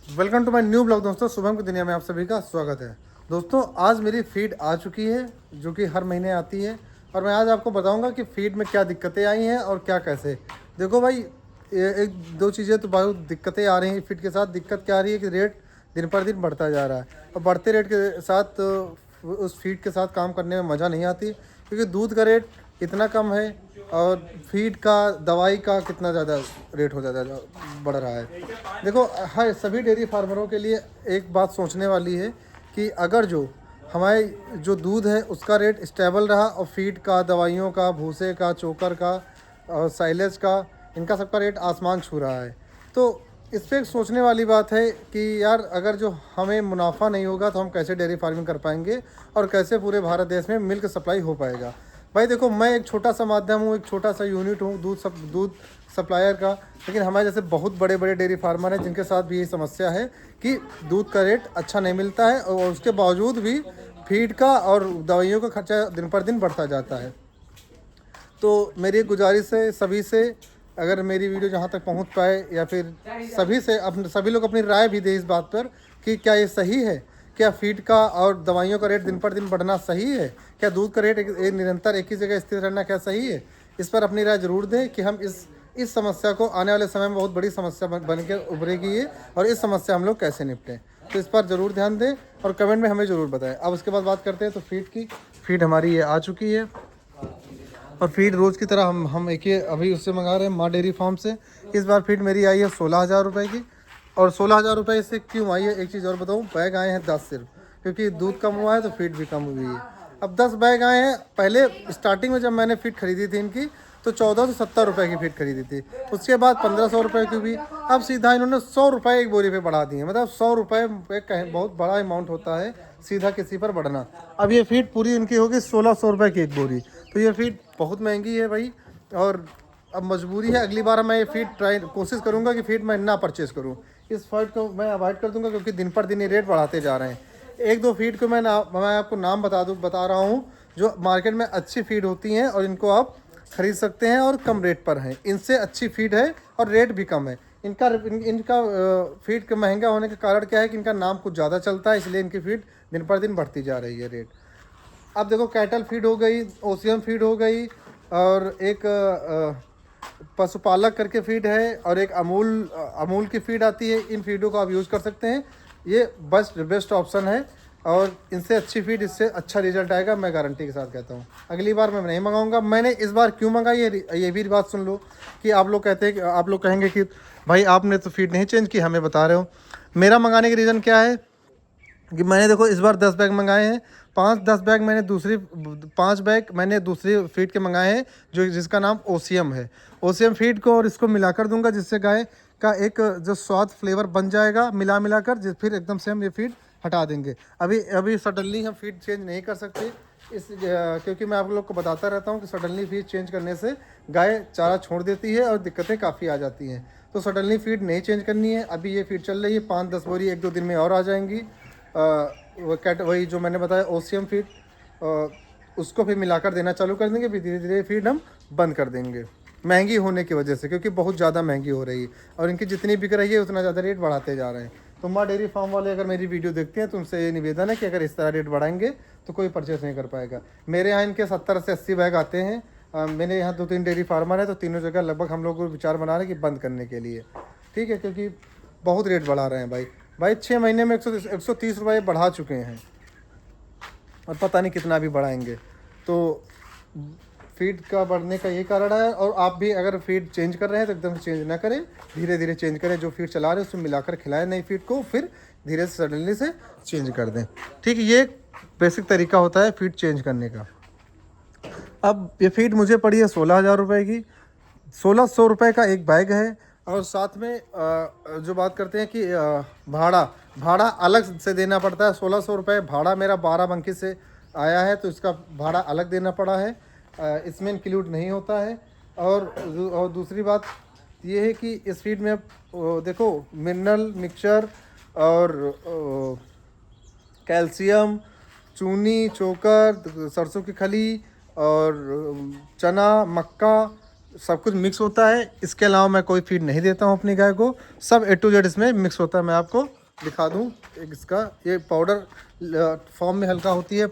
Welcome to my new blog. दोस्तों, शुभम की दुनिया में आप सभी का स्वागत है। दोस्तों, आज मेरी फीड आ चुकी है जो कि हर महीने आती है और मैं आज आपको बताऊंगा कि फीड में क्या दिक्कतें आई हैं और क्या कैसे। देखो भाई, एक दो चीज़ें तो बहुत दिक्कतें आ रही हैं फीड के साथ। दिक्कत क्या आ रही है कि रेट दिन पर दिन बढ़ता जा रहा है और बढ़ते रेट के साथ उस फीड के साथ काम करने में मज़ा नहीं आती, क्योंकि दूध का रेट इतना कम है और फीड का, दवाई का कितना ज़्यादा रेट हो ज़्यादा बढ़ रहा है। देखो, हर सभी डेयरी फार्मरों के लिए एक बात सोचने वाली है कि अगर जो हमारे जो दूध है उसका रेट स्टेबल रहा और फीड का, दवाइयों का, भूसे का, चोकर का और साइलेज का, इनका सबका रेट आसमान छू रहा है, तो इस पर सोचने वाली बात है कि यार, अगर जो हमें मुनाफा नहीं होगा तो हम कैसे डेयरी फार्मिंग कर पाएंगे और कैसे पूरे भारत देश में मिल्क सप्लाई हो पाएगा। भाई देखो, मैं एक छोटा सा माध्यम हूँ, एक छोटा सा यूनिट हूँ दूध सप्लायर का, लेकिन हमारे जैसे बहुत बड़े बड़े डेयरी फार्मर हैं जिनके साथ भी यही समस्या है कि दूध का रेट अच्छा नहीं मिलता है और उसके बावजूद भी फीड का और दवाइयों का खर्चा दिन पर दिन बढ़ता जाता है। तो मेरी एक गुजारिश है सभी से, अगर मेरी वीडियो जहाँ तक पहुँच पाए या फिर सभी से सभी लोग अपनी राय भी दें इस बात पर कि क्या ये सही है, क्या फीड का और दवाइयों का रेट दिन पर दिन बढ़ना सही है, क्या दूध का रेट एक निरंतर एक ही जगह स्थिर रहना क्या सही है। इस पर अपनी राय ज़रूर दें कि हम इस समस्या को आने वाले समय में बहुत बड़ी समस्या बन के उभरेगी ये, और इस समस्या हम लोग कैसे निपटें, तो इस पर ज़रूर ध्यान दें और कमेंट में हमें ज़रूर बताएं। अब उसके बाद बात करते हैं तो फीड की। फीड हमारी ये आ चुकी है और फीड रोज़ की तरह हम एक ही अभी उससे मंगा रहे हैं, माँ डेयरी फार्म से। इस बार फीड मेरी आई है 16,000 रुपये की। और 16,000 रुपये से क्यों आई है, एक चीज़ और बताऊँ, बैग आए हैं 10 सिर्फ, क्योंकि दूध कम हुआ है तो फीड भी कम हुई है। अब 10 बैग आए हैं। पहले स्टार्टिंग में जब मैंने फीड खरीदी थी इनकी तो 1470 रुपये की फीड खरीदी थी, उसके बाद 1500 रुपये की हुई। अब सीधा इन्होंने 100 रुपये एक बोरी पे बढ़ा दिए। मतलब 100 रुपये एक बहुत बड़ा अमाउंट होता है सीधा किसी पर बढ़ना। अब ये फीड पूरी इनकी होगी 1600 रुपये की एक बोरी, तो ये फीड बहुत महंगी है भाई। और अब मजबूरी है, अगली बार मैं ये फीड कोशिश करूंगा कि फीड मैं ना परचेज़ करूं। इस फीड को मैं अवॉइड कर दूंगा क्योंकि दिन पर दिन ये रेट बढ़ाते जा रहे हैं। एक दो फीड को मैं आपको नाम बता रहा हूं जो मार्केट में अच्छी फीड होती हैं और इनको आप खरीद सकते हैं और कम रेट पर हैं। इनसे अच्छी फीड है और रेट भी कम है। इनका फीड का महंगा होने का कारण क्या है कि इनका नाम कुछ ज़्यादा चलता है, इसलिए इनकी फीड दिन पर दिन बढ़ती जा रही है रेट। अब देखो, कैटल फीड हो गई, ओशियम फीड हो गई, और एक पशुपालक करके फीड है, और एक अमूल की फीड आती है। इन फीडों को आप यूज़ कर सकते हैं, ये बेस्ट ऑप्शन है और इनसे अच्छी फीड, इससे अच्छा रिजल्ट आएगा, मैं गारंटी के साथ कहता हूँ। अगली बार मैं नहीं मंगाऊंगा। मैंने इस बार क्यों मंगाई ये भी बात सुन लो कि आप लोग कहते हैं कि आप लोग कहेंगे कि भाई आपने तो फीड नहीं चेंज की, हमें बता रहे हो। मेरा मंगाने का रीज़न क्या है कि मैंने देखो इस बार 10 बैग मंगाए हैं। 5-10 बैग मैंने 5 बैग मैंने दूसरी फीड के मंगाए हैं जिसका नाम ओशियम है। ओशियम फीड को और इसको मिलाकर दूंगा, जिससे गाय का एक जो स्वाद फ्लेवर बन जाएगा मिलाकर, फिर एकदम से हम ये फीड हटा देंगे। अभी सडनली हम फीड चेंज नहीं कर सकते क्योंकि मैं आप लोग को बताता रहता हूँ कि सडनली फीड चेंज करने से गाय चारा छोड़ देती है और दिक्कतें काफ़ी आ जाती हैं। तो सडनली फीड नहीं चेंज करनी है। अभी ये फीड चल रही है, 5-10 बोरी 1-2 दिन में और आ जाएंगी। वही जो मैंने बताया ओशियम फीड, उसको फिर मिलाकर देना चालू कर देंगे, फिर धीरे धीरे फीड हम बंद कर देंगे, महंगी होने की वजह से, क्योंकि बहुत ज़्यादा महंगी हो रही है और इनकी जितनी बिक रही है उतना ज़्यादा रेट बढ़ाते जा रहे हैं। तो माँ डेयरी फार्म वाले अगर मेरी वीडियो देखते हैं तो उनसे ये निवेदन है कि अगर इस तरह रेट बढ़ाएंगे तो कोई परचेस नहीं कर पाएगा। मेरे यहाँ इनके 70 से 80 बैग आते हैं। मेरे यहाँ 2-3 डेयरी फार्मर है, तो तीनों जगह लगभग हम लोग विचार बना रहे हैं कि बंद करने के लिए। ठीक है, क्योंकि बहुत रेट बढ़ा रहे हैं भाई 6 महीने में 130 रुपये बढ़ा चुके हैं और पता नहीं कितना भी बढ़ाएंगे। तो फीड का बढ़ने का ये कारण है। और आप भी अगर फीड चेंज कर रहे हैं तो एकदम से चेंज ना करें, धीरे धीरे चेंज करें। जो फीड चला रहे हैं उसमें मिलाकर खिलाएं नई फीड को, फिर धीरे से सडनली से चेंज कर दें। ठीक है, ये बेसिक तरीका होता है फीड चेंज करने का। अब ये फीड मुझे पड़ी है 16,000 रुपये की। 1600 रुपये का एक बैग है और साथ में जो बात करते हैं कि भाड़ा अलग से देना पड़ता है। 1600 रुपये भाड़ा मेरा बाराबंकी से आया है, तो इसका भाड़ा अलग देना पड़ा है, इसमें इंक्लूड नहीं होता है। और दूसरी बात ये है कि इस फीड में देखो, मिनरल मिक्सचर और कैल्शियम, चूनी, चोकर, सरसों की खली और चना, मक्का, सब कुछ मिक्स होता है। इसके अलावा मैं कोई फीड नहीं देता हूँ अपनी गाय को, सब A to Z इसमें मिक्स होता है, मैं आपको दिखा दूं एक इसका, ये पाउडर फॉर्म में हल्का होती है,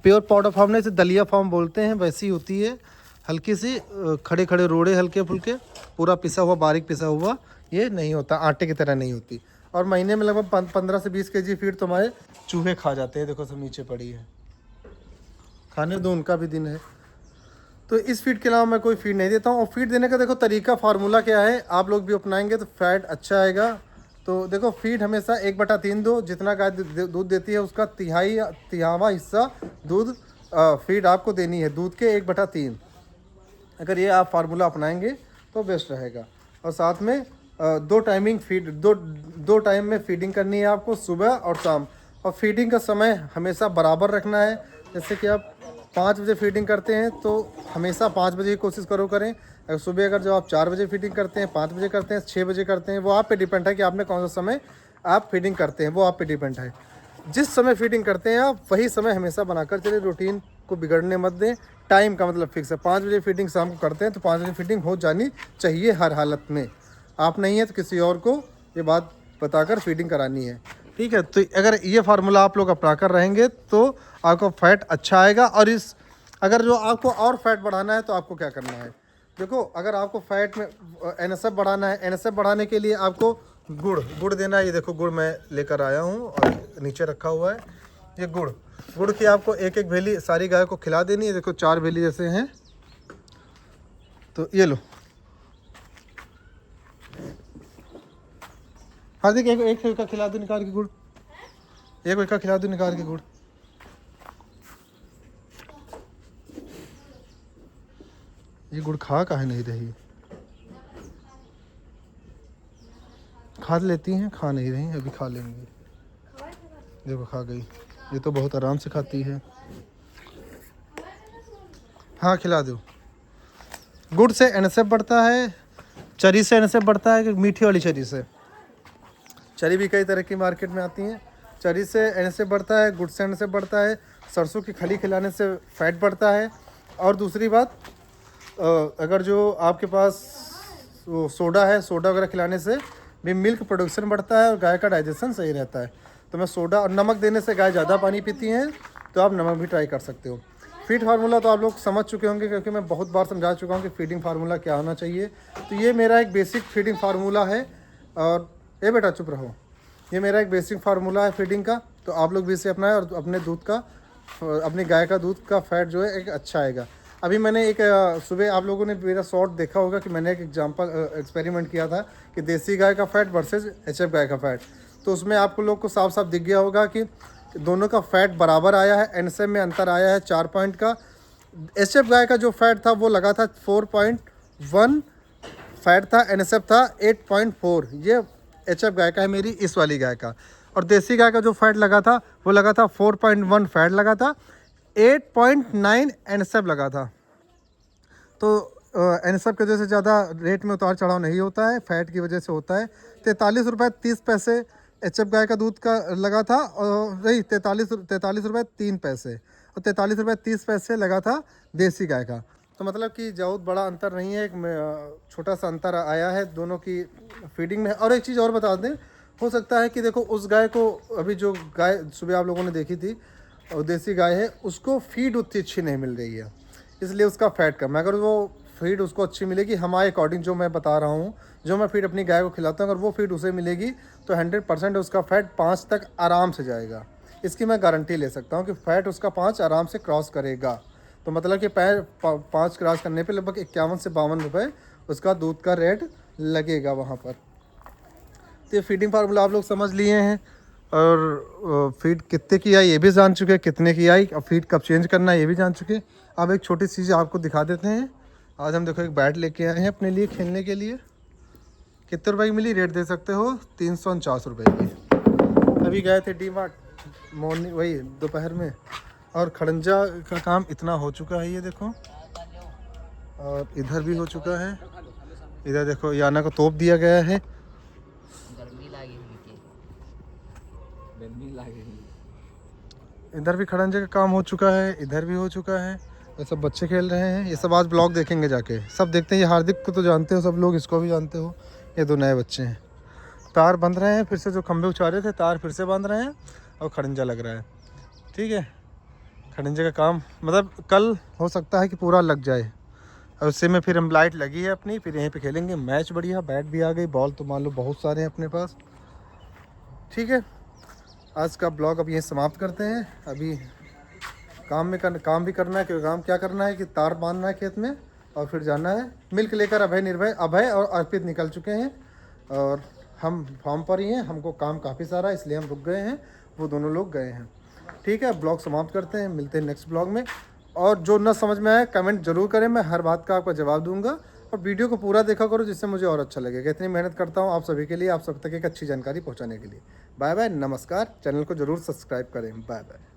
प्योर पाउडर फॉर्म नहीं, इसे दलिया फॉर्म बोलते हैं, वैसी होती है, हल्की सी खड़े खड़े रोड़े हल्के फुल्के, पूरा पिसा हुआ बारीक पिसा हुआ ये नहीं होता, आटे की तरह नहीं होती। और महीने में लगभग 15 से 20 kg फीड तो हमारे चूहे खा जाते हैं। देखो सब नीचे पड़ी है, खाने दो, उनका भी दिन है। तो इस फीड के अलावा मैं कोई फीड नहीं देता हूँ। और फीड देने का देखो तरीका, फार्मूला क्या है, आप लोग भी अपनाएंगे तो फैट अच्छा आएगा। तो देखो फीड हमेशा 1/3 दो, जितना गाय दूध देती है उसका तिहावा हिस्सा दूध फीड आपको देनी है, दूध के 1/3। अगर ये आप फार्मूला अपनाएंगे तो बेस्ट रहेगा। और साथ में दो टाइमिंग फीड, दो टाइम में फीडिंग करनी है आपको, सुबह और शाम। और फीडिंग का समय हमेशा बराबर रखना है। जैसे कि आप 5 बजे फीडिंग करते हैं तो हमेशा 5 बजे की कोशिश करें। अगर सुबह अगर जो आप 4 बजे फीडिंग करते हैं, 5 बजे करते हैं, 6 बजे करते हैं, वो आप पे डिपेंड है कि आपने कौन सा समय आप फीडिंग करते हैं, वो आप पे डिपेंड है। जिस समय फीडिंग करते हैं आप वही समय हमेशा बनाकर चलिए, रूटीन को बिगड़ने मत दें। टाइम का मतलब फिक्स है, 5 बजे फीडिंग शाम को करते हैं तो 5 बजे फीडिंग हो जानी चाहिए हर हालत में। आप नहीं है तो किसी और को ये बात बताकर फीडिंग करानी है, ठीक है। तो अगर ये फार्मूला आप लोग अपना कर रहेंगे तो आपको फैट अच्छा आएगा। और इस अगर जो आपको और फैट बढ़ाना है तो आपको क्या करना है, देखो अगर आपको फैट में एनएसएफ बढ़ाना है, एनएसएफ बढ़ाने के लिए आपको गुड़ देना है। ये देखो गुड़ मैं लेकर आया हूँ और नीचे रखा हुआ है, ये गुड़ की आपको एक एक भेली सारी गाय को खिला देनी है। देखो 4 भेली जैसे हैं, तो ये लो हार्दिक, एक का खिला दो निकाल के गुड़, एक का खिला दो निकाल के गुड़। ये गुड़ खा काहे नहीं रही, खा लेती हैं, खा नहीं रही, अभी खा लेंगी। देखो खा गई, ये तो बहुत आराम से खाती है। हाँ खिला दो। गुड़ से एनएसएफ बढ़ता है, चरी से एनएसएफ बढ़ता है, मीठी वाली चरी से। चरी भी कई तरह की मार्केट में आती हैं, चरी से एनएसएफ बढ़ता है, गुड़ से एनएसएफ बढ़ता है, सरसों की खली खिलाने से फैट बढ़ता है। और दूसरी बात, अगर जो आपके पास वो सोडा है, सोडा वगैरह खिलाने से भी मिल्क प्रोडक्शन बढ़ता है और गाय का डाइजेशन सही रहता है। तो मैं सोडा और नमक देने से गाय ज़्यादा पानी पीती हैं, तो आप नमक भी ट्राई कर सकते हो। फीड फार्मूला तो आप लोग समझ चुके होंगे क्योंकि मैं बहुत बार समझा चुका हूँ कि फीडिंग फार्मूला क्या होना चाहिए। तो ये मेरा एक बेसिक फीडिंग फार्मूला है। और ये बेटा चुप रहो, ये मेरा एक बेसिक फार्मूला है फीडिंग का। तो आप लोग भी इसे अपनाएं और अपने दूध का, अपनी गाय का दूध का फैट जो है एक अच्छा आएगा। अभी मैंने एक सुबह आप लोगों ने मेरा शॉर्ट देखा होगा कि मैंने एक एक्सपेरिमेंट किया था कि देसी गाय का फैट वर्सेस एचएफ गाय का फैट। तो उसमें आपको लोग को साफ साफ दिख गया होगा कि दोनों का फैट बराबर आया है, एनएसएफ में अंतर आया है 4 पॉइंट का। एचएफ गाय का जो फैट था वो लगा था 4.1 फैट था, एनएसएफ था 8.4। ये एचएफ गाय का है मेरी, इस वाली गाय का। और देसी गाय का जो फैट लगा था वो लगा था 4.1 फैट लगा था, 8.9 एनएसएफ लगा था। तो एनएसएफ की वजह से ज़्यादा रेट में उतार चढ़ाव नहीं होता है, फैट की वजह से होता है। 43 रुपये 30 पैसे एचएफ गाय का दूध का लगा था, और नहीं 43 रुपये 3 पैसे, और 43 रुपये 30 पैसे लगा था देसी गाय का। तो मतलब कि बहुत बड़ा अंतर नहीं है, एक छोटा सा अंतर आया है दोनों की फीडिंग में। और एक चीज़ और बता दें, हो सकता है कि देखो उस गाय को, अभी जो गाय सुबह आप लोगों ने देखी थी और देसी गाय है, उसको फीड उतनी अच्छी नहीं मिल रही है, इसलिए उसका फैट कम है। अगर वो फीड उसको अच्छी मिलेगी हमारे अकॉर्डिंग, जो मैं बता रहा हूँ, जो मैं फीड अपनी गाय को खिलाता हूँ, अगर वो फीड उसे मिलेगी तो 100% उसका फैट 5 तक आराम से जाएगा। इसकी मैं गारंटी ले सकता हूँ कि फ़ैट उसका 5 आराम से क्रॉस करेगा। तो मतलब कि 5 क्रॉस करने पे लगभग 51 से 52 रुपये उसका दूध का रेट लगेगा वहाँ पर। तो ये फीडिंग फार्मूला आप लोग समझ लिए हैं, और फीड कितने की आई ये भी जान चुके, कितने की आई, और फीड कब चेंज करना है ये भी जान चुके। अब एक छोटी चीज़ आपको दिखा देते हैं। आज हम देखो एक बैट लेके आए हैं अपने लिए खेलने के लिए। कितने रुपए की मिली, रेट दे सकते हो 349 रुपये की। अभी गए थे डी मार्ट मॉर्निंग, वही दोपहर में, और खड़ंजा का काम इतना हो चुका है, ये देखो, और इधर भी हो चुका है। इधर देखो याना को तोप दिया गया है, इधर भी खड़ंजे का काम हो चुका है, इधर भी हो चुका है। ये सब बच्चे खेल रहे हैं, ये सब आज ब्लॉग देखेंगे जाके, सब देखते हैं। ये हार्दिक को तो जानते हो सब लोग, इसको भी जानते हो, ये 2 नए बच्चे हैं। तार बंध रहे हैं, फिर से जो खंभे उछाले थे तार फिर से बांध रहे हैं और खड़ंजा लग रहा है। ठीक है, खड़ंजे का काम मतलब कल हो सकता है कि पूरा लग जाए, और उससे में फिर हम लाइट लगी है अपनी, फिर यहीं पे खेलेंगे मैच। बढ़िया, बैट भी आ गई, बॉल तो मान लो बहुत सारे हैं अपने पास। ठीक है, आज का ब्लॉग अब यहीं समाप्त करते हैं। अभी काम भी करना है, क्योंकि काम क्या करना है कि तार बांधना है खेत में, और फिर जाना है मिल्क लेकर। अभय और अर्पित निकल चुके हैं और हम फार्म पर ही हैं। हमको काम काफ़ी सारा है इसलिए हम रुक गए हैं, वो दोनों लोग गए हैं। ठीक है, ब्लॉग समाप्त करते हैं, मिलते हैं नेक्स्ट ब्लॉग में। और जो ना समझ में आए कमेंट जरूर करें, मैं हर बात का आपका जवाब दूंगा। और वीडियो को पूरा देखा करो, जिससे मुझे और अच्छा लगेगा। इतनी मेहनत करता हूँ आप सभी के लिए, आप सब तक एक अच्छी जानकारी पहुँचाने के लिए। बाय बाय, नमस्कार। चैनल को जरूर सब्सक्राइब करें। Bye bye.